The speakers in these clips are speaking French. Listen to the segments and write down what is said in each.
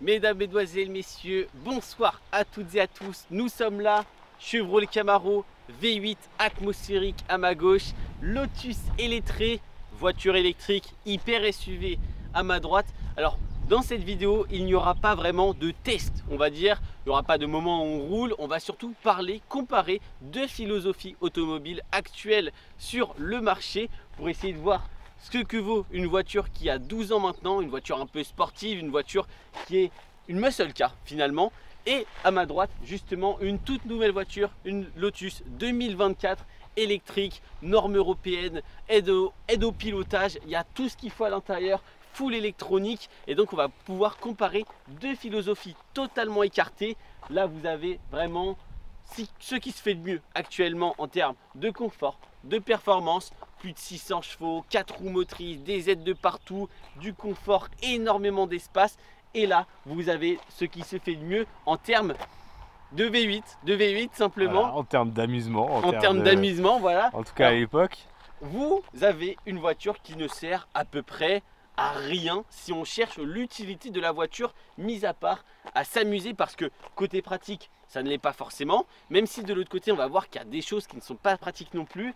Mesdames, mesdemoiselles, messieurs, bonsoir à toutes et à tous. Nous sommes là, Chevrolet Camaro V8 atmosphérique à ma gauche, Lotus électrique, voiture électrique hyper SUV à ma droite. Alors dans cette vidéo, il n'y aura pas vraiment de test, on va dire. Il n'y aura pas de moment où on roule. On va surtout parler, comparer deux philosophies automobiles actuelles sur le marché pour essayer de voir ce que vaut une voiture qui a 12 ans maintenant, une voiture un peu sportive, une voiture qui est une muscle car finalement. Et à ma droite, justement, une toute nouvelle voiture, une Lotus 2024 électrique, norme européenne, aide au pilotage. Il y a tout ce qu'il faut à l'intérieur, full électronique. Et donc, on va pouvoir comparer deux philosophies totalement écartées. Là, vous avez vraiment ce qui se fait de mieux actuellement en termes de confort, de performance. Plus de 600 chevaux, 4 roues motrices, des aides de partout, du confort, énormément d'espace. Et là, vous avez ce qui se fait de mieux en termes de V8 simplement. Voilà, en termes d'amusement. En termes d'amusement, voilà. En tout cas à l'époque. Vous avez une voiture qui ne sert à peu près à rien si on cherche l'utilité de la voiture, mis à part à s'amuser, parce que côté pratique, ça ne l'est pas forcément. Même si de l'autre côté, on va voir qu'il y a des choses qui ne sont pas pratiques non plus.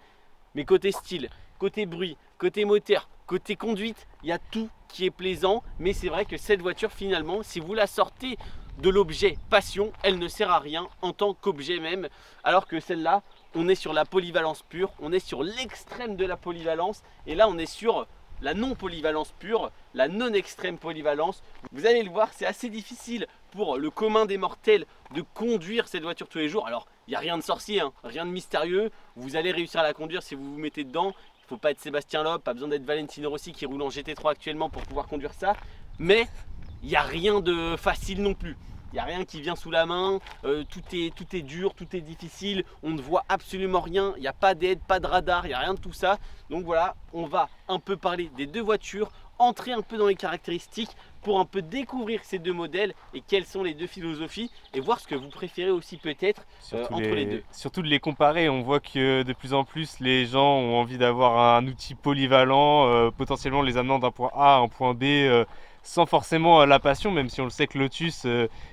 Mais côté style, côté bruit, côté moteur, côté conduite, il y a tout qui est plaisant. Mais c'est vrai que cette voiture finalement, si vous la sortez de l'objet passion, elle ne sert à rien en tant qu'objet même. Alors que celle-là, on est sur la polyvalence pure, on est sur l'extrême de la polyvalence. Et là, on est sur la non-polyvalence pure, la non-extrême polyvalence. Vous allez le voir, c'est assez difficile pour le commun des mortels de conduire cette voiture tous les jours. Alors, il n'y a rien de sorcier, hein, rien de mystérieux. Vous allez réussir à la conduire si vous vous mettez dedans. Il ne faut pas être Sébastien Loeb, pas besoin d'être Valentino Rossi qui roule en GT3 actuellement pour pouvoir conduire ça. Mais il n'y a rien de facile non plus. Il n'y a rien qui vient sous la main, tout est dur, tout est difficile, on ne voit absolument rien, il n'y a pas d'aide, pas de radar, il n'y a rien de tout ça. Donc voilà, on va un peu parler des deux voitures, entrer un peu dans les caractéristiques pour un peu découvrir ces deux modèles et quelles sont les deux philosophies et voir ce que vous préférez aussi peut-être entre les deux. Surtout de les comparer, on voit que de plus en plus les gens ont envie d'avoir un outil polyvalent, potentiellement les amenant d'un point A à un point B. Sans forcément la passion, même si on le sait que Lotus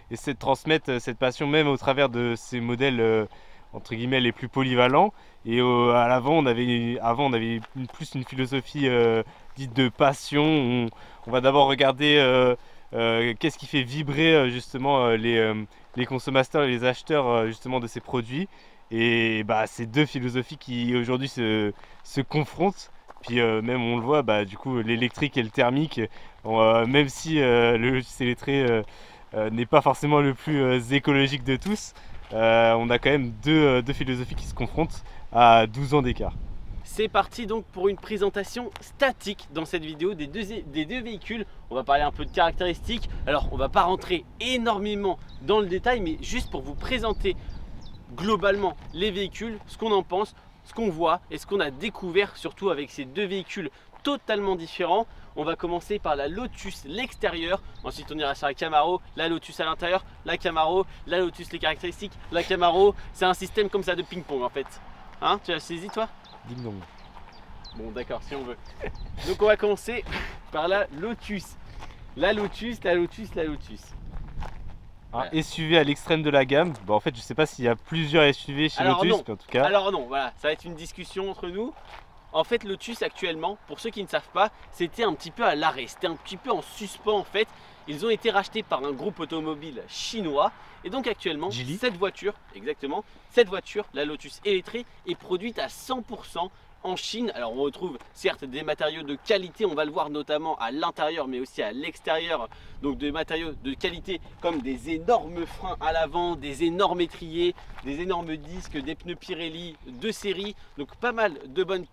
essaie de transmettre cette passion même au travers de ses modèles entre guillemets les plus polyvalents. Et à l'avant, on avait plus une philosophie dite de passion. On va d'abord regarder qu'est-ce qui fait vibrer justement les consommateurs et les acheteurs justement de ces produits. Et bah, ces deux philosophies qui aujourd'hui se confrontent. Puis même on le voit, bah, du coup l'électrique et le thermique, même si le Lotus électrique n'est pas forcément le plus écologique de tous, on a quand même deux philosophies qui se confrontent à 12 ans d'écart. C'est parti donc pour une présentation statique dans cette vidéo des deux véhicules. On va parler un peu de caractéristiques. Alors on va pas rentrer énormément dans le détail, mais juste pour vous présenter globalement les véhicules, ce qu'on en pense, ce qu'on voit et ce qu'on a découvert surtout avec ces deux véhicules totalement différents. On va commencer par la Lotus l'extérieur, ensuite on ira sur la Camaro, la Lotus à l'intérieur, la Camaro, la Lotus les caractéristiques, la Camaro. C'est un système comme ça de ping-pong en fait. Hein, tu as saisi toi? Ding dong. Bon d'accord, si on veut. Donc on va commencer par la Lotus. La Lotus. Un SUV à l'extrême de la gamme. Bon, en fait, je sais pas s'il y a plusieurs SUV chez Lotus, non. mais en tout cas. Alors non, voilà, ça va être une discussion entre nous. En fait, Lotus actuellement, pour ceux qui ne savent pas, c'était un petit peu à l'arrêt, c'était un petit peu en suspens en fait. Ils ont été rachetés par un groupe automobile chinois et donc actuellement, cette voiture, la Lotus électrique, est produite à 100% en Chine. Alors on retrouve certes des matériaux de qualité, on va le voir notamment à l'intérieur mais aussi à l'extérieur, donc des matériaux de qualité comme des énormes freins à l'avant, des énormes étriers, des énormes disques, des pneus Pirelli de série, donc pas mal de bonnes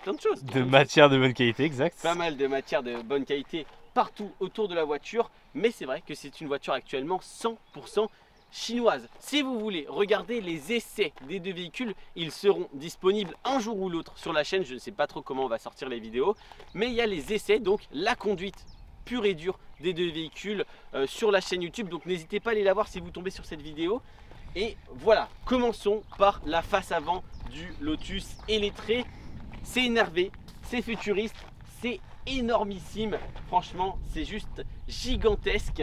plein de choses. De matières de bonne qualité, exact. Pas mal de matières de bonne qualité partout autour de la voiture, mais c'est vrai que c'est une voiture actuellement 100% chinoise. Si vous voulez regarder les essais des deux véhicules, ils seront disponibles un jour ou l'autre sur la chaîne. Je ne sais pas trop comment on va sortir les vidéos, mais il y a les essais, donc la conduite pure et dure des deux véhicules sur la chaîne YouTube. Donc n'hésitez pas à aller la voir si vous tombez sur cette vidéo. Et voilà, commençons par la face avant du Lotus électrique. C'est énervé, c'est futuriste, c'est énormissime. Franchement, c'est juste gigantesque.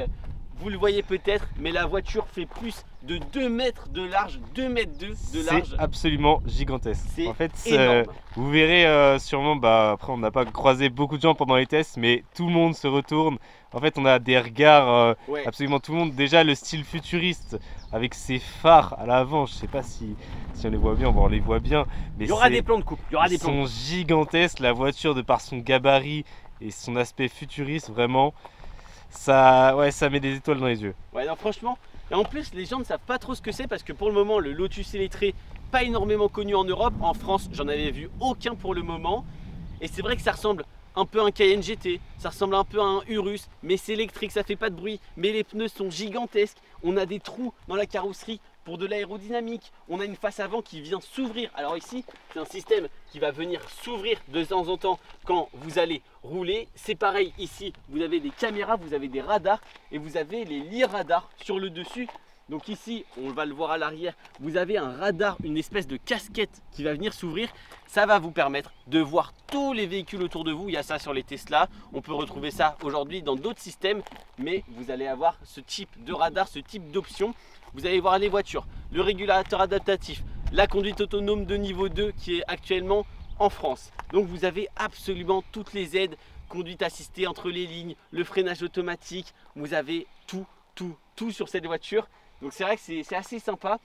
Vous le voyez peut-être, mais la voiture fait plus de 2 mètres de large, 2 mètres de large. C'est absolument gigantesque. C'est En fait, énorme. vous verrez sûrement, après on n'a pas croisé beaucoup de gens pendant les tests, mais tout le monde se retourne. En fait, on a des regards, Ouais. absolument tout le monde. Déjà, le style futuriste, avec ses phares à l'avant, je sais pas si on les voit bien, bon, on les voit bien. Mais Il y aura des plans de coupe, il y aura des ils plans de sont coupe. gigantesques, la voiture de par son gabarit et son aspect futuriste, vraiment, ça met des étoiles dans les yeux. Ouais, non, franchement. Et en plus, les gens ne savent pas trop ce que c'est parce que pour le moment, le Lotus Eletre, pas énormément connu en Europe. En France, j'en avais vu aucun pour le moment. Et c'est vrai que ça ressemble un peu à un Cayenne GT, ça ressemble un peu à un Urus, mais c'est électrique, ça fait pas de bruit. Mais les pneus sont gigantesques. On a des trous dans la carrosserie pour de l'aérodynamique. On a une face avant qui vient s'ouvrir. Alors ici, c'est un système qui va venir s'ouvrir de temps en temps quand vous allez rouler. C'est pareil ici, vous avez des caméras, vous avez des radars et vous avez les lits radars sur le dessus. Donc ici, on va le voir à l'arrière, vous avez un radar, une espèce de casquette qui va venir s'ouvrir. Ça va vous permettre de voir tous les véhicules autour de vous. Il y a ça sur les Tesla, on peut retrouver ça aujourd'hui dans d'autres systèmes, mais vous allez avoir ce type de radar, ce type d'option. Vous allez voir les voitures, le régulateur adaptatif, la conduite autonome de niveau 2 qui est actuellement en France. Donc vous avez absolument toutes les aides, conduite assistée entre les lignes, le freinage automatique, vous avez tout sur cette voiture. Donc c'est vrai que c'est assez sympa.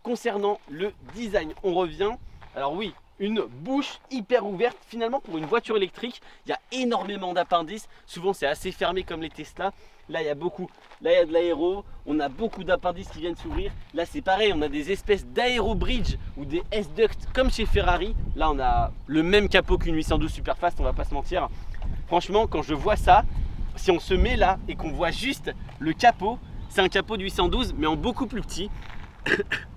Concernant le design, on revient. Alors oui, une bouche hyper ouverte. Finalement, pour une voiture électrique, il y a énormément d'appendices. Souvent, c'est assez fermé comme les Tesla. Là, il y a beaucoup. Là, il y a de l'aéro. On a beaucoup d'appendices qui viennent s'ouvrir. Là, c'est pareil. On a des espèces d'aérobridge ou des S-ducts comme chez Ferrari. Là, on a le même capot qu'une 812 Superfast. On va pas se mentir. Franchement, quand je vois ça, si on se met là et qu'on voit juste le capot, c'est un capot de 812 mais en beaucoup plus petit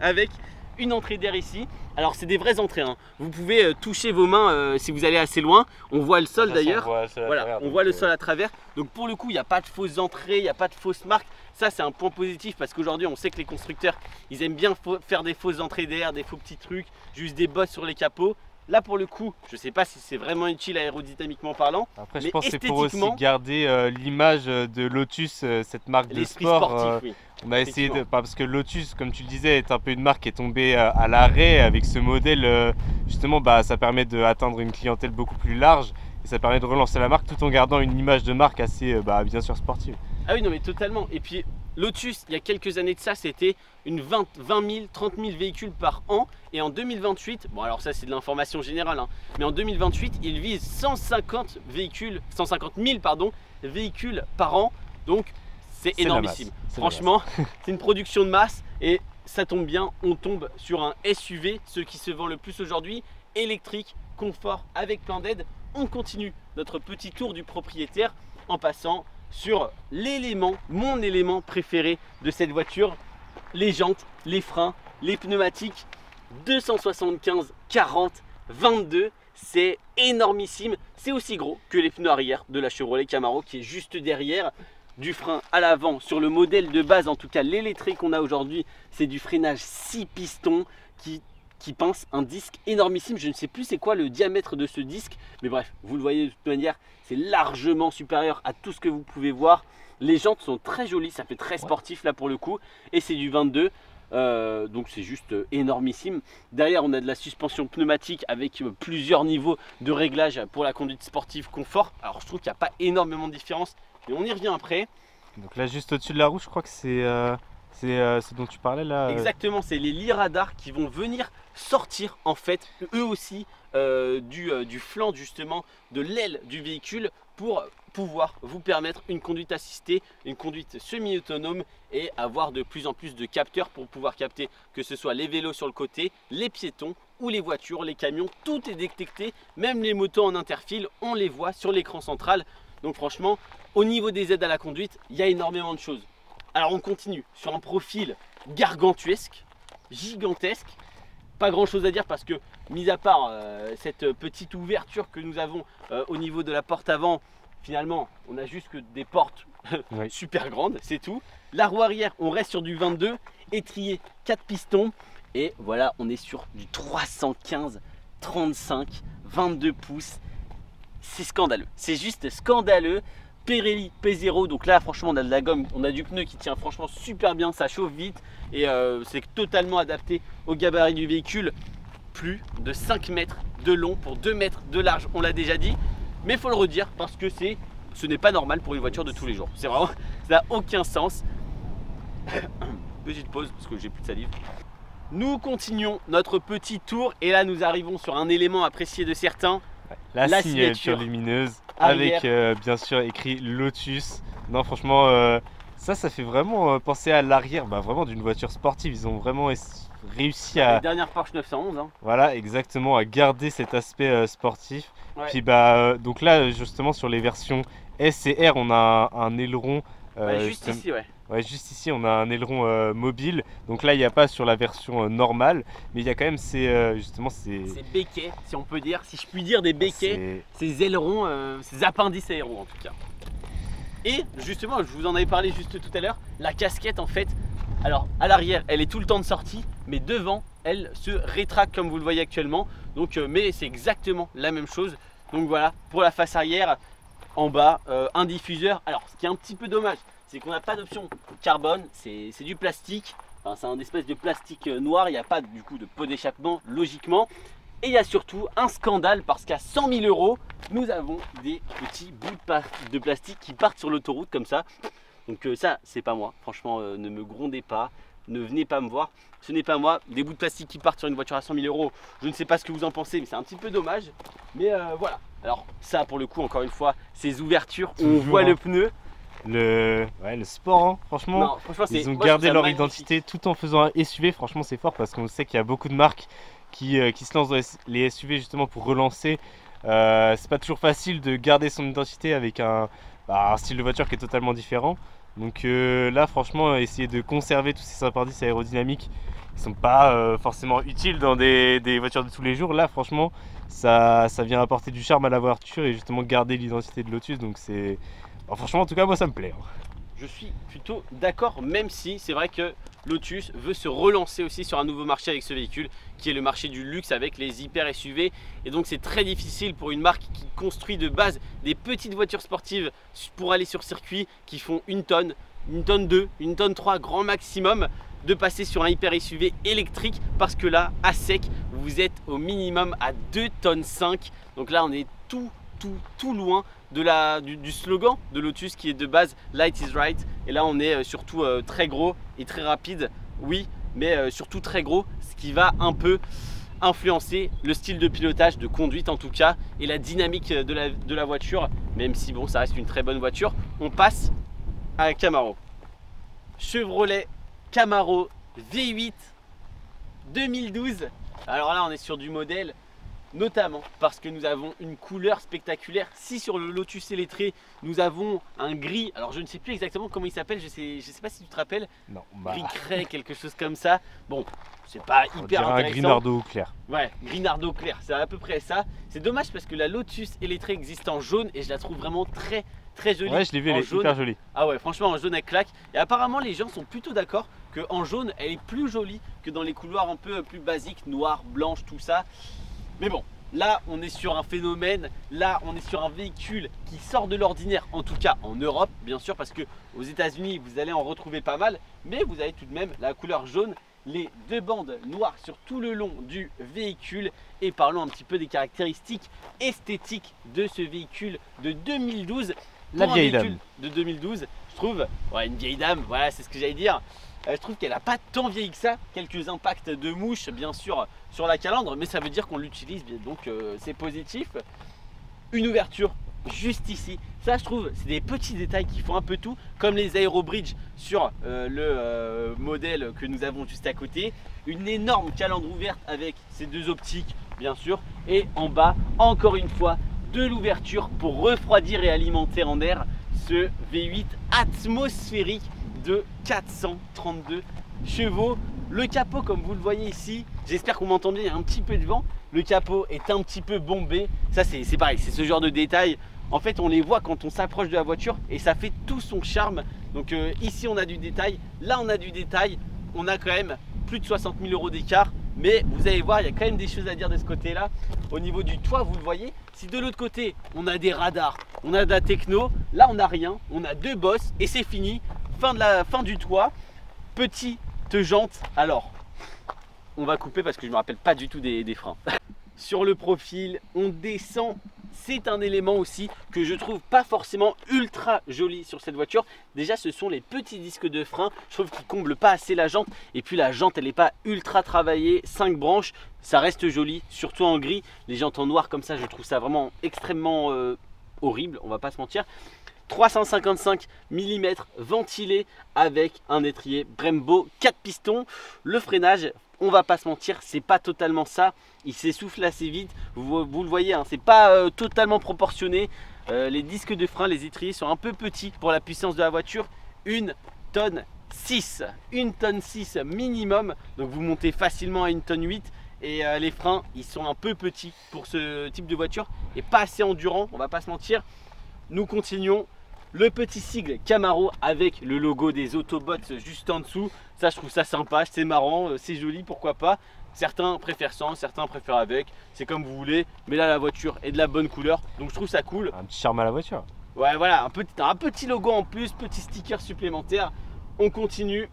avec une entrée d'air ici. Alors c'est des vraies entrées, hein. Vous pouvez toucher vos mains si vous allez assez loin. On voit le sol d'ailleurs. Voilà, on voit le sol à travers. Donc pour le coup, il n'y a pas de fausses entrées, il n'y a pas de fausses marques. Ça, c'est un point positif parce qu'aujourd'hui, on sait que les constructeurs, ils aiment bien faire des fausses entrées d'air, des faux petits trucs, juste des bosses sur les capots. Là, pour le coup, je ne sais pas si c'est vraiment utile aérodynamiquement parlant. Après, je mais pense que c'est pour aussi esthétiquement, garder l'image de Lotus, cette marque de l'esprit sport. sportif, oui. On a essayé de. Effectivement. Parce que Lotus, comme tu le disais, est un peu une marque qui est tombée à l'arrêt. Avec ce modèle, justement, ça permet d'atteindre une clientèle beaucoup plus large. Et ça permet de relancer la marque tout en gardant une image de marque assez, bien sûr, sportive. Ah oui, non, mais totalement. Et puis, Lotus, il y a quelques années de ça, c'était une 20 000, 30 000 véhicules par an. Et en 2028, bon, alors ça, c'est de l'information générale, hein, mais en 2028, ils visent 150 000 véhicules par an. Donc, c'est énormissime. Franchement, c'est une production de masse et ça tombe bien, on tombe sur un SUV, ce qui se vend le plus aujourd'hui, électrique, confort, avec plein d'aides. On continue notre petit tour du propriétaire en passant sur l'élément, mon élément préféré de cette voiture, les jantes, les freins, les pneumatiques. 275 40 22, c'est énormissime. C'est aussi gros que les pneus arrière de la Chevrolet Camaro qui est juste derrière. Du frein à l'avant sur le modèle de base, en tout cas l'électrique qu'on a aujourd'hui, c'est du freinage 6 pistons qui pince un disque énormissime. Je ne sais plus c'est quoi le diamètre de ce disque, mais bref, vous le voyez de toute manière, c'est largement supérieur à tout ce que vous pouvez voir. Les jantes sont très jolies, ça fait très sportif là pour le coup, et c'est du 22. Donc c'est juste énormissime. Derrière on a de la suspension pneumatique avec plusieurs niveaux de réglage pour la conduite sportive confort. Alors je trouve qu'il n'y a pas énormément de différence, mais on y revient après. Donc là juste au-dessus de la roue, je crois que c'est ce dont tu parlais là. Exactement, c'est les lits radars qui vont venir sortir en fait eux aussi du flanc justement de l'aile du véhicule pour pouvoir vous permettre une conduite assistée, une conduite semi-autonome et avoir de plus en plus de capteurs pour pouvoir capter que ce soit les vélos sur le côté, les piétons ou les voitures, les camions, tout est détecté, même les motos en interfile, on les voit sur l'écran central. Donc franchement, au niveau des aides à la conduite, il y a énormément de choses. Alors on continue sur un profil gargantuesque, gigantesque. Pas grand chose à dire parce que, mis à part cette petite ouverture que nous avons au niveau de la porte avant, finalement on a juste que des portes Oui. super grandes, c'est tout. La roue arrière, on reste sur du 22, étrier 4 pistons. Et voilà, on est sur du 315 35 22 pouces. c'est scandaleux. C'est juste scandaleux. Pirelli P0, donc là franchement on a de la gomme, on a du pneu qui tient franchement super bien, ça chauffe vite et c'est totalement adapté au gabarit du véhicule. Plus de 5 mètres de long pour 2 mètres de large, on l'a déjà dit, mais il faut le redire parce que ce n'est pas normal pour une voiture de tous les jours. C'est vraiment, ça n'a aucun sens. Petite pause parce que j'ai plus de salive. Nous continuons notre petit tour et là nous arrivons sur un élément apprécié de certains. La signature lumineuse avec bien sûr écrit Lotus. Non franchement ça fait vraiment penser à l'arrière vraiment d'une voiture sportive. Ils ont vraiment réussi à... La dernière Porsche 911 hein. Voilà exactement, à garder cet aspect sportif. Ouais. Puis donc là justement sur les versions S et R on a un aileron juste ici ouais. Ouais, juste ici on a un aileron mobile, donc là il n'y a pas sur la version normale, mais il y a quand même justement ces béquets, si on peut dire, si je puis dire des béquets, ces ailerons, ces appendices aéros en tout cas. Et justement, je vous en avais parlé juste tout à l'heure, la casquette en fait, alors à l'arrière elle est tout le temps de sortie, mais devant elle se rétracte comme vous le voyez actuellement, donc mais c'est exactement la même chose. Donc voilà, pour la face arrière, en bas, un diffuseur. Alors ce qui est un petit peu dommage, c'est qu'on n'a pas d'option carbone, c'est du plastique, enfin, c'est un espèce de plastique noir, il n'y a pas du coup de pot d'échappement logiquement. Et il y a surtout un scandale parce qu'à 100 000 €, nous avons des petits bouts de plastique qui partent sur l'autoroute comme ça. Donc ça, c'est pas moi, franchement ne me grondez pas, ne venez pas me voir, ce n'est pas moi. Des bouts de plastique qui partent sur une voiture à 100 000 €, je ne sais pas ce que vous en pensez, mais c'est un petit peu dommage. Mais voilà, alors ça pour le coup, encore une fois, ces ouvertures, on voit le pneu. Le sport hein, franchement, non, ils ont gardé leur identité tout en faisant un SUV. Franchement c'est fort parce qu'on sait qu'il y a beaucoup de marques qui se lancent dans les SUV justement pour relancer. C'est pas toujours facile de garder son identité avec un style de voiture qui est totalement différent. Donc là franchement essayer de conserver tous ces appendices aérodynamiques qui sont pas forcément utiles dans des voitures de tous les jours. Là franchement ça vient apporter du charme à la voiture et justement garder l'identité de Lotus. Donc c'est... franchement en tout cas moi ça me plaît. Je suis plutôt d'accord, même si c'est vrai que Lotus veut se relancer aussi sur un nouveau marché avec ce véhicule qui est le marché du luxe avec les hyper SUV, et donc c'est très difficile pour une marque qui construit de base des petites voitures sportives pour aller sur circuit qui font 1 tonne, 1 tonne 2, 1 tonne 3 grand maximum, de passer sur un hyper SUV électrique parce que là à sec vous êtes au minimum à 2 tonnes 5. Donc là on est tout loin du slogan de Lotus qui est de base Light is right, et là on est surtout très gros et très rapide, oui, mais surtout très gros, ce qui va un peu influencer le style de pilotage, de conduite en tout cas, et la dynamique de la voiture, même si bon ça reste une très bonne voiture. On passe à un Camaro, Chevrolet Camaro V8 2012. Alors là on est sur du modèle notamment parce que nous avons une couleur spectaculaire. Si sur le Lotus Électré nous avons un gris, alors je ne sais plus exactement comment il s'appelle, je sais pas si tu te rappelles. Non, gris craie, quelque chose comme ça. Bon, c'est pas hyper intéressant. Un gris nardo clair. Ouais, gris nardo clair, c'est à peu près ça. C'est dommage parce que la Lotus Électré existe en jaune et je la trouve vraiment très jolie. Ouais, je l'ai vu, elle est hyper jolie. Ah ouais, franchement en jaune elle claque. Et apparemment les gens sont plutôt d'accord qu'en jaune elle est plus jolie que dans les couloirs un peu plus basiques, noir, blanche, tout ça. Mais bon, là on est sur un phénomène, là on est sur un véhicule qui sort de l'ordinaire, en tout cas en Europe bien sûr, parce que aux États-Unis vous allez en retrouver pas mal, mais vous avez tout de même la couleur jaune, les 2 bandes noires sur tout le long du véhicule. Et parlons un petit peu des caractéristiques esthétiques de ce véhicule de 2012. La vieille dame de 2012, je trouve, ouais, une vieille dame, voilà c'est ce que j'allais dire. Je trouve qu'elle n'a pas tant vieilli que ça, quelques impacts de mouche bien sûr sur la calandre, mais ça veut dire qu'on l'utilise, donc c'est positif. Une ouverture juste ici, ça je trouve c'est des petits détails qui font un peu tout, comme les aérobridges sur le modèle que nous avons juste à côté. Une énorme calandre ouverte avec ces 2 optiques bien sûr, et en bas encore une fois de l'ouverture pour refroidir et alimenter en air ce V8 atmosphérique de 432 chevaux. Le capot comme vous le voyez ici, j'espère qu'on m'entend bien, il y a un petit peu de vent, le capot est un petit peu bombé, ça c'est pareil, c'est ce genre de détails, en fait on les voit quand on s'approche de la voiture et ça fait tout son charme. Donc ici on a du détail, là on a du détail, on a quand même plus de 60 000 € d'écart, Mais vous allez voir, il y a quand même des choses à dire de ce côté-là. Au niveau du toit, vous le voyez, si de l'autre côté, on a des radars, on a de la techno, là on n'a rien, on a 2 bosses et c'est fini. Fin du toit, petite jante. Alors, on va couper parce que je ne me rappelle pas du tout des freins. Sur le profil, on descend. C'est un élément aussi que je trouve pas forcément ultra joli sur cette voiture. Déjà, ce sont les petits disques de frein. Je trouve qu'ils comblent pas assez la jante. Et puis la jante, elle n'est pas ultra travaillée. 5 branches, ça reste joli, surtout en gris. Les jantes en noir comme ça, je trouve ça vraiment extrêmement horrible, on va pas se mentir. 355 mm ventilé avec un étrier Brembo 4 pistons. Le freinage, on va pas se mentir, c'est pas totalement ça. Il s'essouffle assez vite. Vous le voyez, hein, c'est pas totalement proportionné. Les disques de frein, les étriers sont un peu petits pour la puissance de la voiture. 1,6 tonne. 1,6 tonne minimum. Donc vous montez facilement à 1,8 tonne. Et les freins, ils sont un peu petits pour ce type de voiture et pas assez endurant, on va pas se mentir. Nous continuons. Le petit sigle Camaro avec le logo des Autobots juste en dessous. Ça, je trouve ça sympa, c'est marrant, c'est joli, pourquoi pas. Certains préfèrent sans, certains préfèrent avec. C'est comme vous voulez. Mais là, la voiture est de la bonne couleur. Donc, je trouve ça cool. Un petit charme à la voiture. Ouais, voilà, un petit logo en plus, petit sticker supplémentaire. On continue.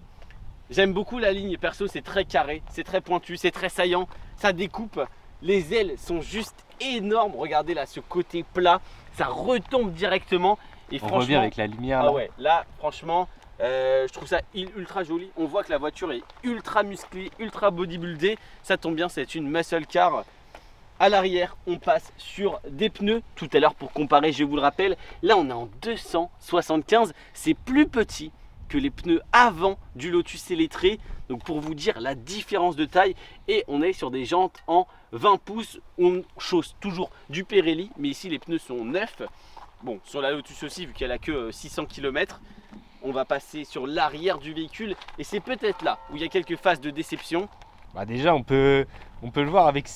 J'aime beaucoup la ligne. Perso, c'est très carré, c'est très pointu, c'est très saillant. Ça découpe. Les ailes sont juste énormes. Regardez là, ce côté plat. Ça retombe directement. Et on revient avec la lumière. Ah ouais, là franchement, je trouve ça ultra joli. On voit que la voiture est ultra musclée, ultra bodybuildée. Ça tombe bien, c'est une muscle car. À l'arrière, on passe sur des pneus. Tout à l'heure, pour comparer, je vous le rappelle, là on est en 275. C'est plus petit que les pneus avant du Lotus Eletre. Donc pour vous dire la différence de taille. Et on est sur des jantes en 20 pouces. On chausse toujours du Pirelli, mais ici les pneus sont neufs. Bon, sur la Lotus aussi, vu qu'elle a que 600 km, on va passer sur l'arrière du véhicule. Et c'est peut-être là où il y a quelques phases de déception. Bah déjà, on peut le voir avec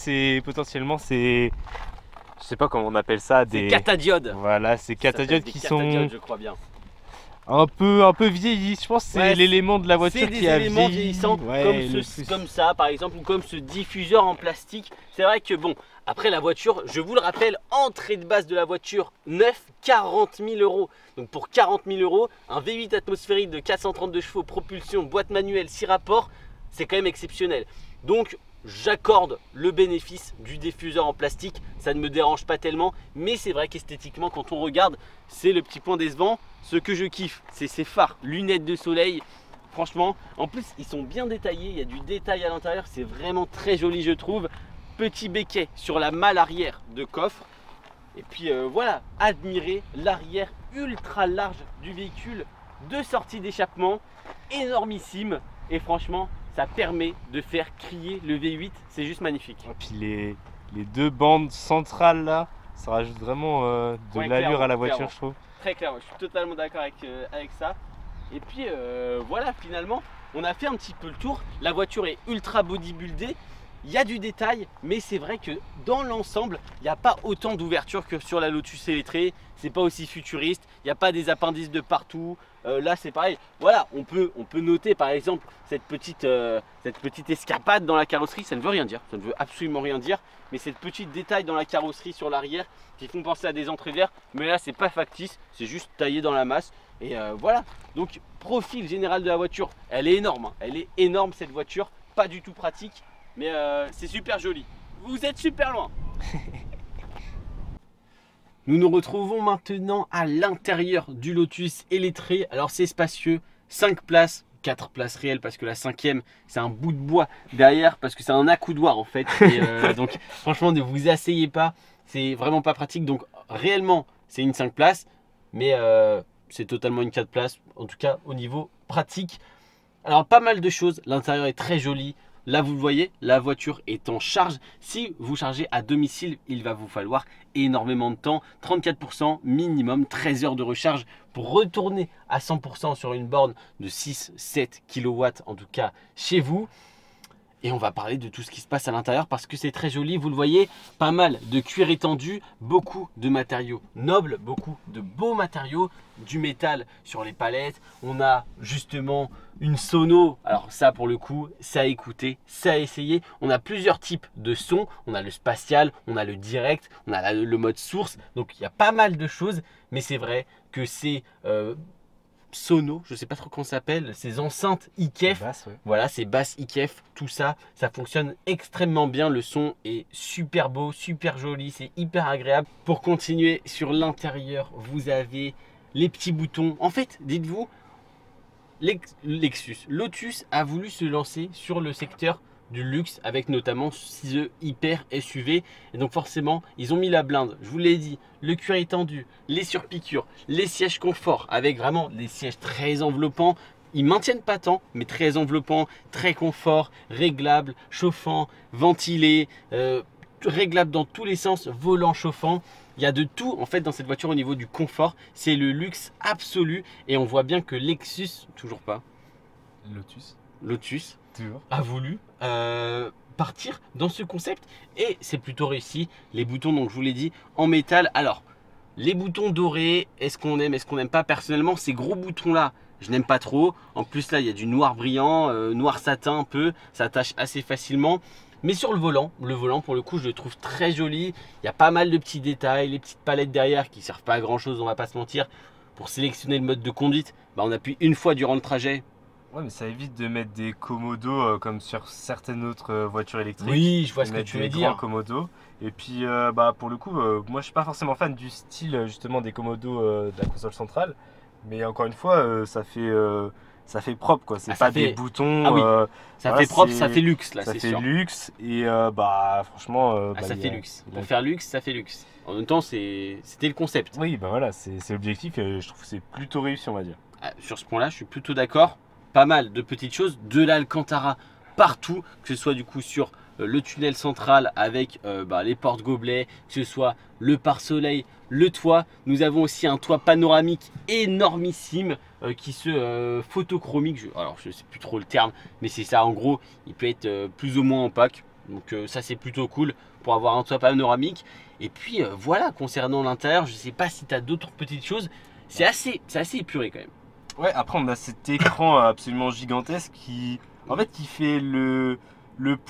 potentiellement ces, je sais pas comment on appelle ça, des catadiodes. Voilà, ces catadiodes qui sont, je crois bien, un peu vieillis. Je pense que c'est l'élément de la voiture qui a vieilli. C'est des éléments vieillissants, comme ça par exemple, ou comme ce diffuseur en plastique. C'est vrai que bon, après la voiture, je vous le rappelle, entrée de base de la voiture, neuf, 40 000 €. Donc pour 40 000 €, un V8 atmosphérique de 432 chevaux, propulsion, boîte manuelle, 6 rapports, c'est quand même exceptionnel. Donc j'accorde le bénéfice du diffuseur en plastique, ça ne me dérange pas tellement, mais c'est vrai qu'esthétiquement quand on regarde, c'est le petit point décevant. Ce que je kiffe, c'est ces phares, lunettes de soleil. Franchement, en plus ils sont bien détaillés, il y a du détail à l'intérieur, c'est vraiment très joli je trouve. Petit béquet sur la malle arrière de coffre. Et puis voilà, admirez l'arrière ultra large du véhicule, 2 sorties d'échappement énormissimes. Et franchement, ça permet de faire crier le V8, c'est juste magnifique. Et puis les 2 bandes centrales là, ça rajoute vraiment de l'allure à la voiture, clairement. Je trouve. Très clairement, je suis totalement d'accord avec ça. Et puis voilà, finalement, on a fait un petit peu le tour. La voiture est ultra bodybuildée. Il y a du détail, mais c'est vrai que dans l'ensemble, il n'y a pas autant d'ouverture que sur la Lotus Eletre. C'est pas aussi futuriste, il n'y a pas des appendices de partout. Là, c'est pareil. Voilà, on peut noter par exemple cette petite escapade dans la carrosserie. Ça ne veut rien dire, ça ne veut absolument rien dire. Mais cette petite détail dans la carrosserie sur l'arrière qui font penser à des entrées d'air. Mais là, c'est pas factice, c'est juste taillé dans la masse. Et voilà. Donc, profil général de la voiture, elle est énorme. Hein. Elle est énorme cette voiture, pas du tout pratique. Mais c'est super joli. Vous êtes super loin. Nous nous retrouvons maintenant à l'intérieur du Lotus Eletre. Alors c'est spacieux, 5 places, 4 places réelles parce que la 5e c'est un bout de bois derrière parce que c'est un accoudoir en fait. Et, donc franchement ne vous asseyez pas, c'est vraiment pas pratique. Donc réellement c'est une 5 places mais c'est totalement une 4 places en tout cas au niveau pratique. Alors pas mal de choses, l'intérieur est très joli. Là, vous le voyez, la voiture est en charge. Si vous chargez à domicile, il va vous falloir énormément de temps. 34% minimum, 13 heures de recharge pour retourner à 100% sur une borne de 6-7 kW, en tout cas chez vous. Et on va parler de tout ce qui se passe à l'intérieur parce que c'est très joli. Vous le voyez, pas mal de cuir étendu, beaucoup de matériaux nobles, beaucoup de beaux matériaux, du métal sur les palettes. On a justement une sono. Alors ça pour le coup, ça à écouter, ça à essayer. On a plusieurs types de sons. On a le spatial, on a le direct, on a le mode source. Donc il y a pas mal de choses. Mais c'est vrai que c'est... sono, je sais pas trop comment ça s'appelle, ces enceintes IKEF, Ouais. voilà, ces basses IKEF, tout ça, ça fonctionne extrêmement bien, le son est super beau, super joli, c'est hyper agréable. Pour continuer sur l'intérieur, vous avez les petits boutons. En fait, dites-vous, Lotus a voulu se lancer sur le secteur du luxe avec notamment ce hyper SUV et donc forcément ils ont mis la blinde, je vous l'ai dit, le cuir étendu, les surpiqûres, les sièges confort avec vraiment des sièges très enveloppants. Ils maintiennent pas tant mais très enveloppants, très confort, réglable, chauffant, ventilé, réglable dans tous les sens, volant chauffant. Il y a de tout en fait dans cette voiture au niveau du confort, c'est le luxe absolu et on voit bien que Lexus, toujours pas, Lotus Toujours. a voulu partir dans ce concept et c'est plutôt réussi. Les boutons, donc je vous l'ai dit, en métal. Alors, les boutons dorés, est-ce qu'on aime, est-ce qu'on n'aime pas? Personnellement, ces gros boutons là, je n'aime pas trop. En plus là, il y a du noir brillant, noir satin un peu, ça attache assez facilement. Mais sur le volant pour le coup, je le trouve très joli. Il y a pas mal de petits détails, les petites palettes derrière qui servent pas à grand chose, on va pas se mentir. Pour sélectionner le mode de conduite, bah, on appuie une fois durant le trajet. Ouais, mais ça évite de mettre des commodos comme sur certaines autres voitures électriques. Oui, je vois ce que Mettre tu veux des dire. grands commodos. Et puis, bah, pour le coup, moi je suis pas forcément fan du style justement des commodos de la console centrale. Mais encore une fois, ça fait propre quoi. C'est Ah, ça pas des fait- boutons. Ah oui. Ça voilà, fait propre, c'est- ça fait luxe là, Ça c'est fait sûr. luxe et bah franchement. Ah, Bah, ça il fait y a- luxe. il Pour a- faire luxe, ça fait luxe. En même temps, c'était le concept. Oui, bah voilà, c'est l'objectif et je trouve que c'est plutôt réussi, on va dire. Ah, sur ce point-là, je suis plutôt d'accord. Pas mal de petites choses, de l'Alcantara partout, que ce soit du coup sur le tunnel central avec les portes gobelets, que ce soit le pare-soleil, le toit. Nous avons aussi un toit panoramique énormissime qui se photochromique. Alors je sais plus trop le terme, mais c'est ça en gros. Il peut être plus ou moins opaque. Donc ça c'est plutôt cool pour avoir un toit panoramique. Et puis voilà, concernant l'intérieur, je sais pas si tu as d'autres petites choses. C'est assez épuré quand même. Ouais, après on a cet écran absolument gigantesque qui, en fait, qui fait le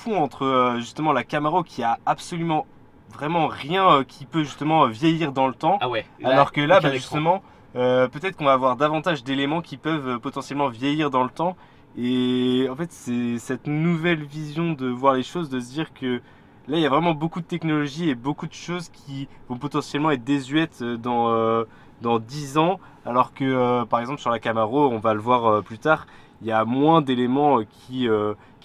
pont entre justement la Camaro qui a absolument vraiment rien qui peut justement vieillir dans le temps. Ah ouais. Alors que là, aucun bah, écran. justement, peut-être qu'on va avoir davantage d'éléments qui peuvent potentiellement vieillir dans le temps. Et en fait, c'est cette nouvelle vision de voir les choses, de se dire que là, il y a vraiment beaucoup de technologie et beaucoup de choses qui vont potentiellement être désuètes dans 10 ans. Alors que, par exemple, sur la Camaro, on va le voir plus tard, il y a moins d'éléments qui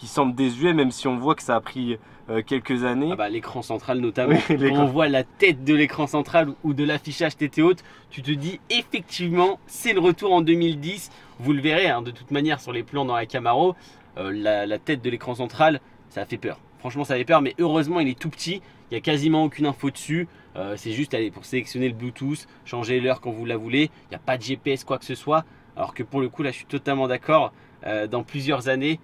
semblent désuets, même si on voit que ça a pris quelques années. Ah bah, l'écran central notamment, Oui, quand l'écran. on voit la tête de l'écran central ou de l'affichage TT haute, tu te dis effectivement c'est le retour en 2010. Vous le verrez hein, de toute manière sur les plans dans la Camaro, la tête de l'écran central, ça fait peur. Franchement ça fait peur, mais heureusement il est tout petit, il n'y a quasiment aucune info dessus. C'est juste aller pour sélectionner le Bluetooth, changer l'heure quand vous la voulez, il n'y a pas de GPS quoi que ce soit. Alors que pour le coup là je suis totalement d'accord, dans plusieurs années,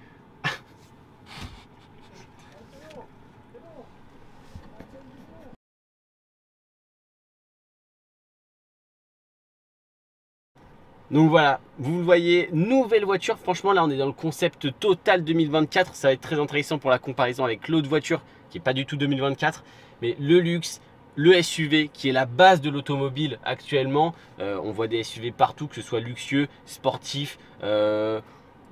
donc voilà, vous le voyez, nouvelle voiture. Franchement, là, on est dans le concept total 2024. Ça va être très intéressant pour la comparaison avec l'autre voiture qui n'est pas du tout 2024. Mais le luxe, le SUV qui est la base de l'automobile actuellement. On voit des SUV partout, que ce soit luxueux, sportif,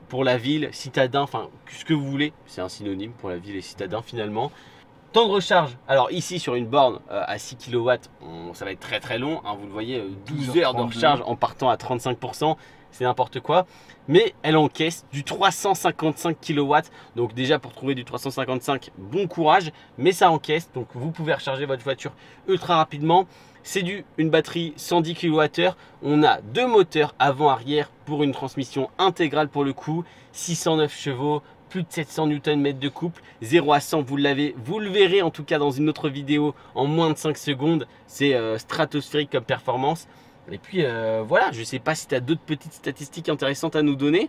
pour la ville, citadin, enfin, ce que vous voulez. C'est un synonyme pour la ville et citadin finalement. Temps de recharge, alors ici sur une borne à 6 kW, ça va être très très long, hein, vous le voyez, 12 heures de 12h32. recharge en partant à 35%, c'est n'importe quoi. Mais elle encaisse du 355 kW, donc déjà pour trouver du 355, bon courage, mais ça encaisse, donc vous pouvez recharger votre voiture ultra rapidement. C'est une batterie 110 kWh, on a deux moteurs avant-arrière pour une transmission intégrale pour le coup, 609 chevaux, plus de 700 Nm de couple, 0 à 100 vous l'avez, vous le verrez en tout cas dans une autre vidéo en moins de 5 secondes, c'est stratosphérique comme performance. Et puis voilà, je sais pas si tu as d'autres petites statistiques intéressantes à nous donner.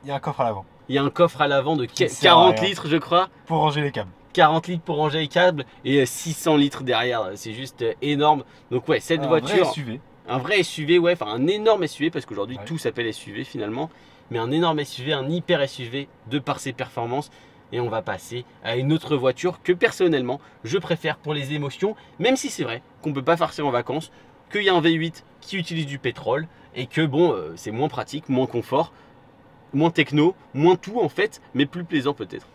Il y a un coffre à l'avant. Il y a un coffre à l'avant de Qui sert à 40 rien. litres, je crois. Pour ranger les câbles. 40 litres pour ranger les câbles et 600 litres derrière. C'est juste énorme. Donc ouais, cette voiture, Vrai SUV. un vrai SUV, ouais, enfin un énorme SUV parce qu'aujourd'hui Ouais. tout s'appelle SUV finalement. Mais un énorme SUV, un hyper SUV de par ses performances. Et on va passer à une autre voiture que personnellement je préfère pour les émotions. Même si c'est vrai qu'on ne peut pas farcir en vacances, qu'il y a un V8 qui utilise du pétrole et que bon, c'est moins pratique, moins confort, moins techno, moins tout en fait, mais plus plaisant peut-être.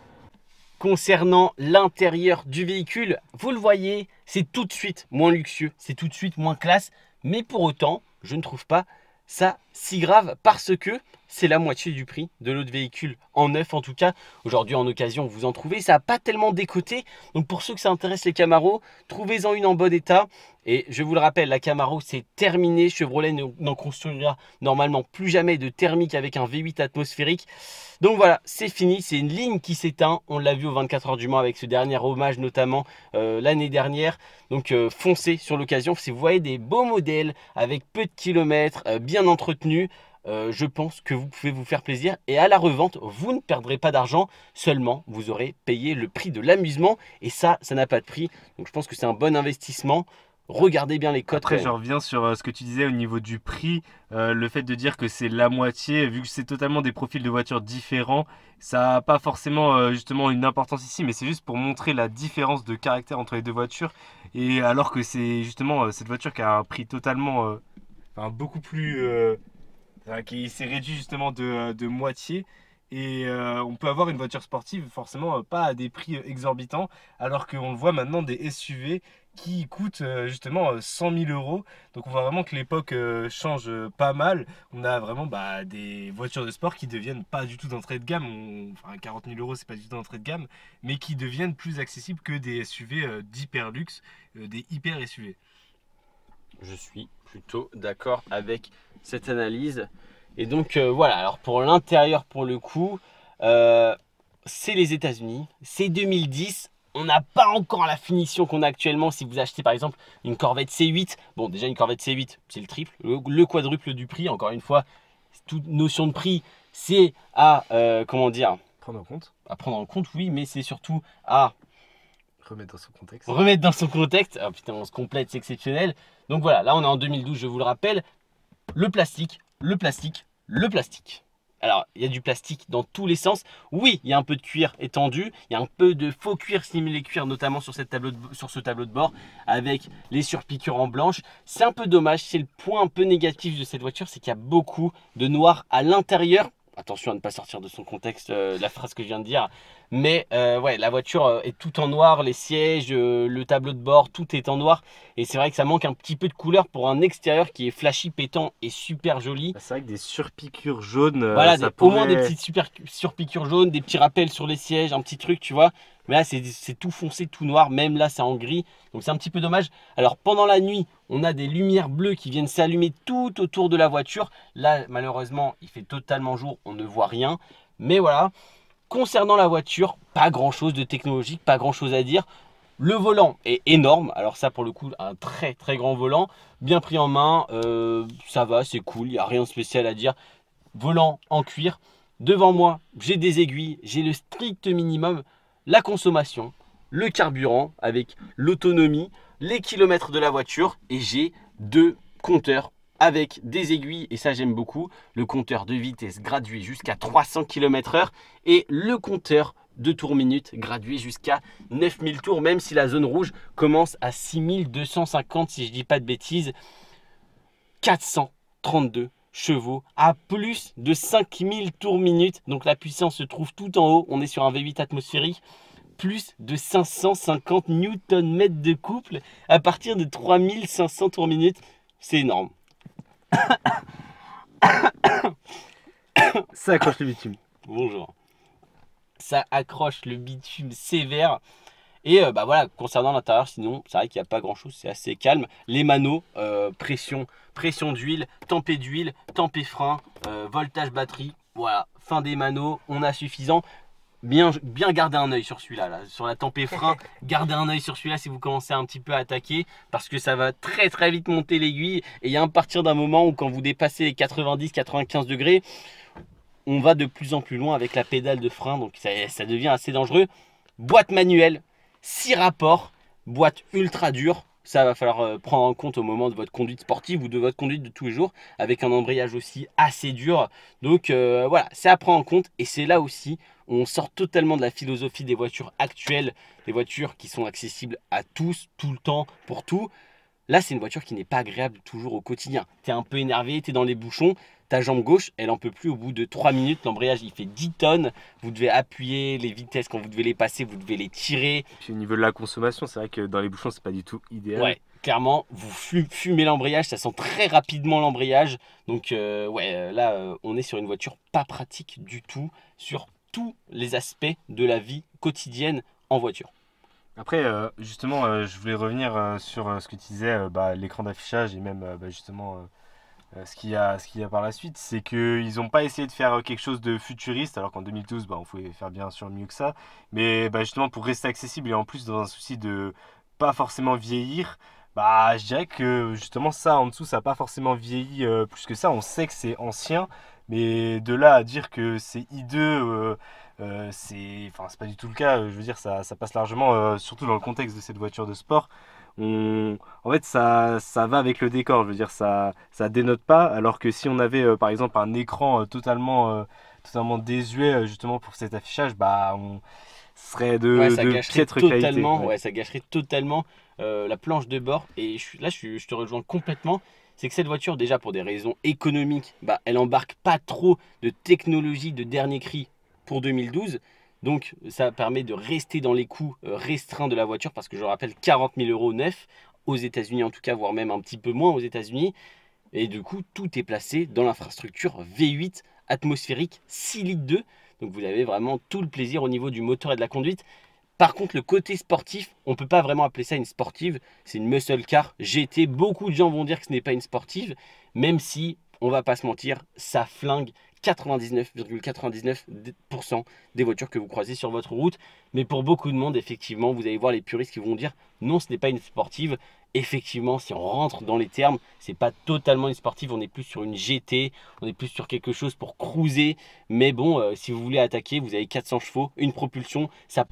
Concernant l'intérieur du véhicule, vous le voyez, c'est tout de suite moins luxueux, c'est tout de suite moins classe, mais pour autant, je ne trouve pas ça si grave parce que c'est la moitié du prix de l'autre véhicule, en neuf en tout cas. Aujourd'hui en occasion, vous en trouvez, ça n'a pas tellement décoté. Donc pour ceux que ça intéresse les Camaro, trouvez-en une en bon état. Et je vous le rappelle, la Camaro c'est terminé. Chevrolet n'en construira normalement plus jamais de thermique avec un V8 atmosphérique. Donc voilà, c'est fini, c'est une ligne qui s'éteint. On l'a vu au 24 heures du Mans avec ce dernier hommage notamment l'année dernière. Donc foncez sur l'occasion. Si vous voyez des beaux modèles avec peu de kilomètres, bien entretenus, je pense que vous pouvez vous faire plaisir et à la revente, vous ne perdrez pas d'argent, seulement vous aurez payé le prix de l'amusement et ça n'a pas de prix. Donc je pense que c'est un bon investissement. Regardez bien les cotes. Après, je reviens sur ce que tu disais au niveau du prix. Le fait de dire que c'est la moitié, vu que c'est totalement des profils de voitures différents, ça n'a pas forcément justement une importance ici, mais c'est juste pour montrer la différence de caractère entre les deux voitures. Et alors que c'est justement cette voiture qui a un prix totalement, enfin, beaucoup plus, qui s'est réduit justement de moitié. Et on peut avoir une voiture sportive forcément pas à des prix exorbitants, alors qu'on le voit maintenant des SUV qui coûtent justement 100 000 euros. Donc on voit vraiment que l'époque change pas mal. On a vraiment des voitures de sport qui deviennent pas du tout d'entrée de gamme. Enfin 40 000 euros c'est pas du tout d'entrée de gamme, mais qui deviennent plus accessibles que des SUV d'hyper luxe, des hyper SUV. Je suis plutôt d'accord avec cette analyse. Et donc voilà, alors pour l'intérieur pour le coup, c'est les États-Unis, c'est 2010. On n'a pas encore la finition qu'on a actuellement. Si vous achetez par exemple une Corvette C8, bon déjà une Corvette C8 c'est le triple, le quadruple du prix. Encore une fois, toute notion de prix c'est à, comment dire, Prendre en compte. à prendre en compte, oui, mais c'est surtout à Remettre dans son contexte. remettre dans son contexte. Ah putain, on se complète, c'est exceptionnel. Donc voilà, là on est en 2012, je vous le rappelle. Le plastique, le plastique, le plastique. Alors, il y a du plastique dans tous les sens. Oui, il y a un peu de cuir étendu. Il y a un peu de faux cuir simulé cuir, notamment sur ce tableau de bord, avec les surpiqûres en blanche. C'est un peu dommage. C'est le point un peu négatif de cette voiture, c'est qu'il y a beaucoup de noir à l'intérieur. Attention à ne pas sortir de son contexte la phrase que je viens de dire. Mais ouais, la voiture est tout en noir, les sièges, le tableau de bord, tout est en noir. Et c'est vrai que ça manque un petit peu de couleur pour un extérieur qui est flashy, pétant et super joli. C'est vrai que des surpiqûres jaunes, Voilà, ça au moins pourrait... des petites surpiqûres jaunes, des petits rappels sur les sièges, un petit truc, tu vois. Mais là, c'est tout foncé, tout noir. Même là, c'est en gris. Donc, c'est un petit peu dommage. Alors, pendant la nuit, on a des lumières bleues qui viennent s'allumer tout autour de la voiture. Là, malheureusement, il fait totalement jour. On ne voit rien. Mais voilà. Concernant la voiture, pas grand-chose de technologique, pas grand-chose à dire. Le volant est énorme. Alors ça, pour le coup, un très très grand volant. Bien pris en main. Ça va, c'est cool. Il n'y a rien de spécial à dire. Volant en cuir. Devant moi, j'ai des aiguilles. J'ai le strict minimum. La consommation, le carburant avec l'autonomie, les kilomètres de la voiture. Et j'ai deux compteurs avec des aiguilles, et ça j'aime beaucoup, le compteur de vitesse gradué jusqu'à 300 km/h et le compteur de tours minutes gradué jusqu'à 9000 tours, même si la zone rouge commence à 6250 si je dis pas de bêtises. 432 chevaux à plus de 5000 tours minutes, donc la puissance se trouve tout en haut. On est sur un V8 atmosphérique, plus de 550 Nm de couple à partir de 3500 tours minutes, c'est énorme. Ça accroche le bitume. Bonjour. Ça accroche le bitume sévère. Et bah voilà, concernant l'intérieur, sinon, c'est vrai qu'il n'y a pas grand chose, c'est assez calme. Les manos, pression d'huile, tempée frein, voltage batterie. Voilà, fin des manos, on a suffisant. Bien garder un œil sur celui-là, là, sur la tempée frein. Gardez un œil sur celui-là si vous commencez un petit peu à attaquer, parce que ça va très très vite monter l'aiguille. Et il y a un partir d'un moment où quand vous dépassez les 90-95 degrés, on va de plus en plus loin avec la pédale de frein, donc ça devient assez dangereux. Boîte manuelle, 6 rapports, boîte ultra dure. Ça va falloir prendre en compte au moment de votre conduite sportive ou de votre conduite de tous les jours, avec un embrayage aussi assez dur. Donc voilà, c'est à prendre en compte, et c'est là aussi où on sort totalement de la philosophie des voitures actuelles, des voitures qui sont accessibles à tous, tout le temps, pour tout. Là, c'est une voiture qui n'est pas agréable toujours au quotidien. Tu es un peu énervé, tu es dans les bouchons, ta jambe gauche, elle en peut plus au bout de 3 minutes. L'embrayage, il fait 10 tonnes. Vous devez appuyer les vitesses quand vous devez les passer, vous devez les tirer. Puis au niveau de la consommation, c'est vrai que dans les bouchons, c'est pas du tout idéal. Ouais, clairement, vous fumez l'embrayage, ça sent très rapidement l'embrayage. Donc là, on est sur une voiture pas pratique du tout sur tous les aspects de la vie quotidienne en voiture. Après, justement, je voulais revenir sur ce que tu disais, l'écran d'affichage et même justement ce qu'il y a par la suite. C'est qu'ils n'ont pas essayé de faire quelque chose de futuriste, alors qu'en 2012, on pouvait faire bien sûr mieux que ça. Mais justement, pour rester accessible et en plus dans un souci de pas forcément vieillir, je dirais que justement ça en dessous, ça n'a pas forcément vieilli plus que ça. On sait que c'est ancien, mais de là à dire que c'est hideux. C'est pas du tout le cas, je veux dire, ça passe largement, surtout dans le contexte de cette voiture de sport. En fait, ça va avec le décor, je veux dire, ça dénote pas, alors que si on avait par exemple un écran totalement désuet justement pour cet affichage, on serait de piètre qualité. Ouais, ça gâcherait totalement la planche de bord. Et je te rejoins complètement. C'est que cette voiture, déjà pour des raisons économiques, elle embarque pas trop de technologie de dernier cri pour 2012, donc ça permet de rester dans les coûts restreints de la voiture, parce que je rappelle 40 000 € neuf aux États-Unis en tout cas, voire même un petit peu moins aux États-Unis, et du coup tout est placé dans l'infrastructure V8 atmosphérique 6 litres 2, donc vous avez vraiment tout le plaisir au niveau du moteur et de la conduite. Par contre, le côté sportif, on ne peut pas vraiment appeler ça une sportive, c'est une muscle car GT. Beaucoup de gens vont dire que ce n'est pas une sportive, même si, on va pas se mentir, ça flingue 99,99% des voitures que vous croisez sur votre route. Mais pour beaucoup de monde, effectivement, vous allez voir les puristes qui vont dire non, ce n'est pas une sportive. Effectivement, si on rentre dans les termes, c'est pas totalement une sportive, on est plus sur une GT, on est plus sur quelque chose pour cruiser. Mais bon, si vous voulez attaquer, vous avez 400 chevaux, une propulsion, ça...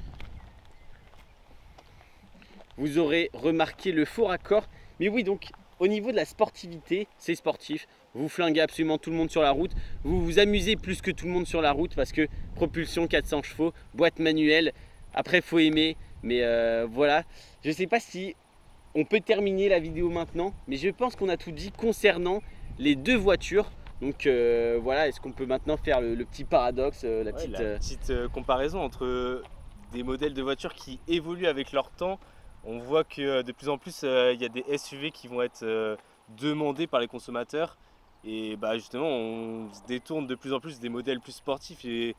Vous aurez remarqué le faux raccord. Mais oui, donc au niveau de la sportivité, c'est sportif. Vous flinguez absolument tout le monde sur la route. Vous vous amusez plus que tout le monde sur la route, parce que propulsion 400 chevaux, boîte manuelle. Après, faut aimer. Mais voilà. Je ne sais pas si on peut terminer la vidéo maintenant, mais je pense qu'on a tout dit concernant les deux voitures. Donc voilà, est-ce qu'on peut maintenant faire le petit paradoxe, la petite comparaison entre des modèles de voitures qui évoluent avec leur temps. On voit que de plus en plus, il y a des SUV qui vont être demandés par les consommateurs. Et justement, on se détourne de plus en plus des modèles plus sportifs et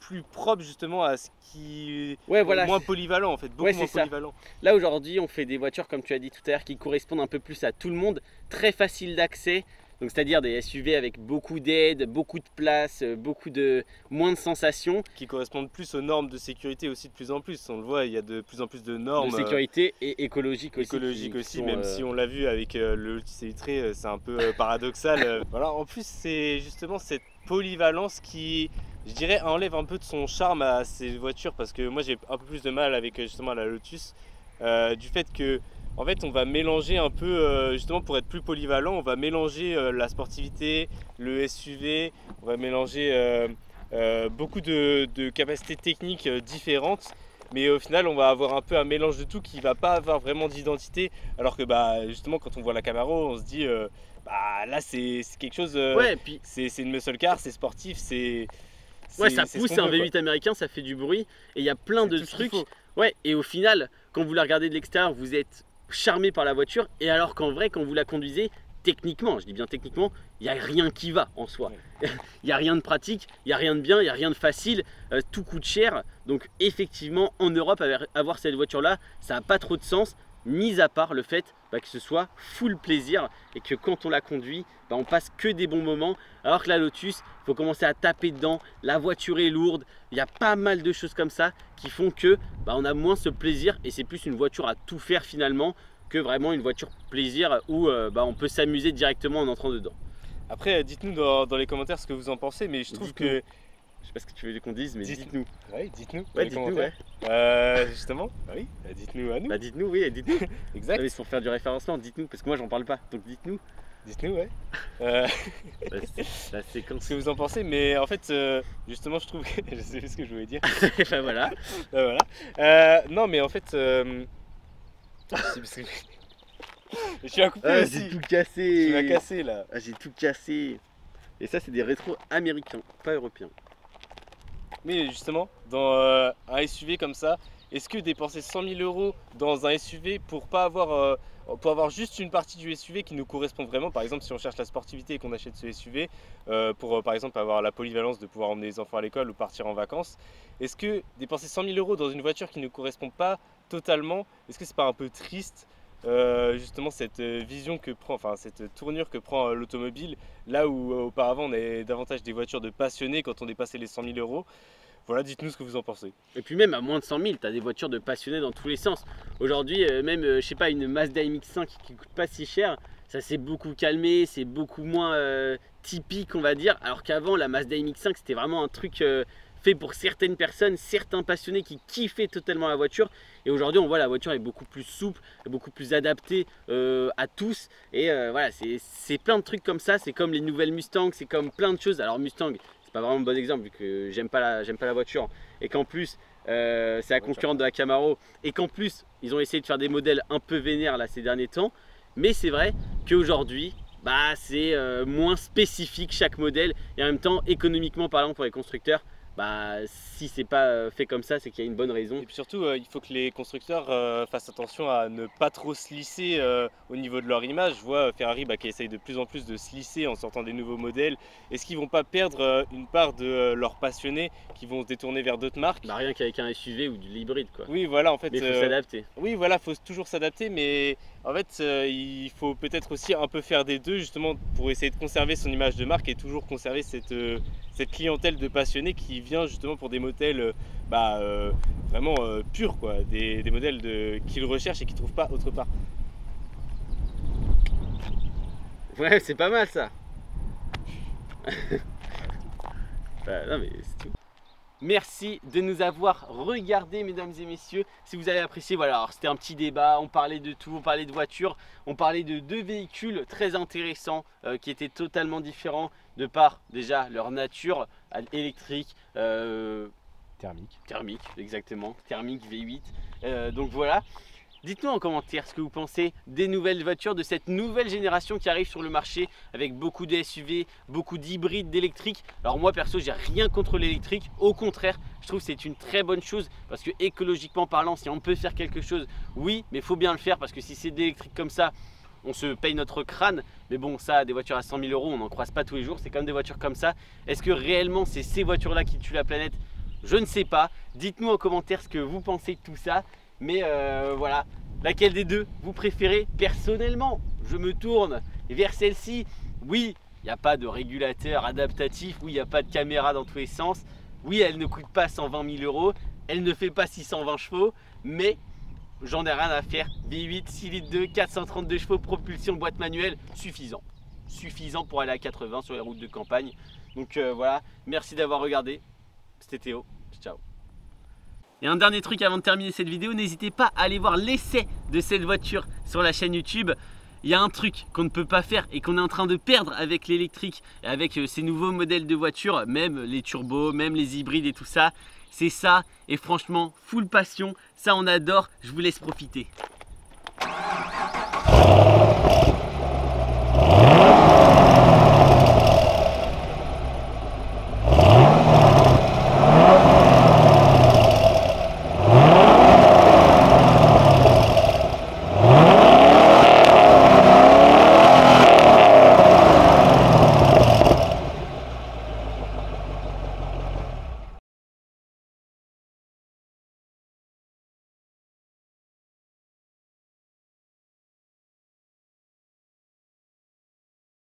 plus propres justement à ce qui est moins polyvalent en fait, beaucoup moins polyvalent. Là aujourd'hui, on fait des voitures, comme tu as dit tout à l'heure, qui correspondent un peu plus à tout le monde, très facile d'accès. Donc c'est-à-dire des SUV avec beaucoup d'aide, beaucoup de place, moins de sensations. Qui correspondent plus aux normes de sécurité aussi de plus en plus. On le voit, il y a de plus en plus de normes. De sécurité et écologiques aussi. Écologiques aussi, même si on l'a vu avec le multi-cilitré, c'est un peu paradoxal. Voilà, en plus c'est justement cette polyvalence qui, je dirais, enlève un peu de son charme à ces voitures. Parce que moi j'ai un peu plus de mal avec justement la Lotus. Du fait que en fait, on va mélanger un peu, justement pour être plus polyvalent, on va mélanger la sportivité, le SUV, on va mélanger beaucoup de capacités techniques différentes. Mais au final, on va avoir un peu un mélange de tout qui ne va pas avoir vraiment d'identité. Alors que justement, quand on voit la Camaro, on se dit, là c'est quelque chose, c'est une muscle car, c'est sportif, ça pousse un V8 américain, ça fait du bruit. Et il y a plein de trucs. Ouais, et au final, quand vous la regardez de l'extérieur, vous êtes charmé par la voiture, et alors qu'en vrai, quand vous la conduisez, techniquement, je dis bien techniquement, il n'y a rien qui va en soi. Il n'y a rien de pratique, il n'y a rien de bien, il n'y a rien de facile, tout coûte cher. Donc effectivement, en Europe, avoir cette voiture-là, ça n'a pas trop de sens, mis à part le fait que ce soit full plaisir et que quand on la conduit, on passe que des bons moments. Alors que la Lotus, il faut commencer à taper dedans, la voiture est lourde, il y a pas mal de choses comme ça qui font que on a moins ce plaisir, et c'est plus une voiture à tout faire finalement que vraiment une voiture plaisir où on peut s'amuser directement en entrant dedans. Après, dites-nous dans les commentaires ce que vous en pensez, mais je trouve que... Je sais pas ce que tu veux qu'on dise, mais dites-nous. Oui, dites-nous. Ouais, dites-nous, ouais. Justement, oui, dites-nous à nous. Bah dites-nous, oui, dites-nous. Exact. C'est pour faire du référencement, dites-nous, parce que moi j'en parle pas, donc dites-nous. Dites-nous, ouais. La séquence. Ce que vous en pensez, mais en fait, justement, je trouve que... je sais plus ce que je voulais dire. Bah voilà. Voilà. Non, mais en fait... parce que... Je suis à couper aussi. J'ai tout cassé. Tu m'as cassé là. Ah, j'ai tout cassé. Et ça, c'est des rétros américains, pas européens. Mais justement, dans un SUV comme ça, est-ce que dépenser 100 000 € dans un SUV pour avoir juste une partie du SUV qui nous correspond vraiment, par exemple si on cherche la sportivité et qu'on achète ce SUV pour par exemple avoir la polyvalence de pouvoir emmener les enfants à l'école ou partir en vacances, est-ce que dépenser 100 000 € dans une voiture qui ne nous correspond pas totalement, est-ce que c'est pas un peu triste justement cette vision que prend, enfin cette tournure que prend l'automobile, là où auparavant on avait davantage des voitures de passionnés quand on dépassait les 100 000 €. Voilà, dites-nous ce que vous en pensez. Et puis même à moins de 100 000, tu as des voitures de passionnés dans tous les sens. Aujourd'hui, même, je sais pas, une Mazda MX-5 qui coûte pas si cher, ça s'est beaucoup calmé, c'est beaucoup moins typique, on va dire. Alors qu'avant, la Mazda MX-5, c'était vraiment un truc fait pour certaines personnes, certains passionnés qui kiffaient totalement la voiture. Et aujourd'hui, on voit la voiture est beaucoup plus souple, beaucoup plus adaptée à tous. Et voilà, c'est plein de trucs comme ça. C'est comme les nouvelles Mustang, c'est comme plein de choses. Alors Mustang, c'est pas vraiment un bon exemple vu que j'aime pas la voiture. Et qu'en plus, c'est la concurrente de la Camaro. Et qu'en plus, ils ont essayé de faire des modèles un peu vénères là ces derniers temps. Mais c'est vrai qu'aujourd'hui, bah, c'est moins spécifique chaque modèle. Et en même temps, économiquement parlant pour les constructeurs, bah, si c'est pas fait comme ça, c'est qu'il y a une bonne raison. Et puis surtout, il faut que les constructeurs fassent attention à ne pas trop se lisser au niveau de leur image. Je vois Ferrari qui essaye de plus en plus de se lisser en sortant des nouveaux modèles. Est-ce qu'ils vont pas perdre une part de leurs passionnés qui vont se détourner vers d'autres marques? Bah, rien qu'avec un SUV ou de l'hybride quoi. Oui, voilà, en fait. Mais il faut s'adapter. Oui, voilà, faut toujours s'adapter, mais en fait, il faut peut-être aussi un peu faire des deux justement pour essayer de conserver son image de marque et toujours conserver cette clientèle de passionnés qui vient justement pour des modèles vraiment purs, quoi, des modèles qu'ils recherchent et qu'ils ne trouvent pas autre part. Ouais, c'est pas mal ça. Non mais c'est tout. Merci de nous avoir regardés, mesdames et messieurs. Si vous avez apprécié, voilà, alors c'était un petit débat, on parlait de tout, on parlait de voitures, on parlait de deux véhicules très intéressants qui étaient totalement différents de par déjà leur nature électrique, thermique, exactement, thermique V8. Donc voilà. Dites-nous en commentaire ce que vous pensez des nouvelles voitures, de cette nouvelle génération qui arrive sur le marché avec beaucoup de SUV, beaucoup d'hybrides, d'électriques. Alors moi perso, j'ai rien contre l'électrique, au contraire, je trouve que c'est une très bonne chose parce que écologiquement parlant, si on peut faire quelque chose, oui, mais il faut bien le faire parce que si c'est d'électrique comme ça, on se paye notre crâne. Mais bon, ça, des voitures à 100 000 €, on n'en croise pas tous les jours, c'est comme des voitures comme ça. Est-ce que réellement c'est ces voitures-là qui tuent la planète? Je ne sais pas. Dites-nous en commentaire ce que vous pensez de tout ça. Mais voilà, laquelle des deux vous préférez? Personnellement, je me tourne vers celle-ci. Oui, il n'y a pas de régulateur adaptatif. Oui, il n'y a pas de caméra dans tous les sens. Oui, elle ne coûte pas 120 000 €. Elle ne fait pas 620 chevaux. Mais j'en ai rien à faire. V8, 6 litres 2, 432 chevaux, propulsion boîte manuelle, suffisant. Suffisant pour aller à 80 sur les routes de campagne. Donc voilà, merci d'avoir regardé. C'était Théo. Ciao. Et un dernier truc avant de terminer cette vidéo, n'hésitez pas à aller voir l'essai de cette voiture sur la chaîne YouTube. Il y a un truc qu'on ne peut pas faire et qu'on est en train de perdre avec l'électrique et avec ces nouveaux modèles de voitures, même les turbos, même les hybrides et tout ça. C'est ça, et franchement, full passion, ça on adore, je vous laisse profiter.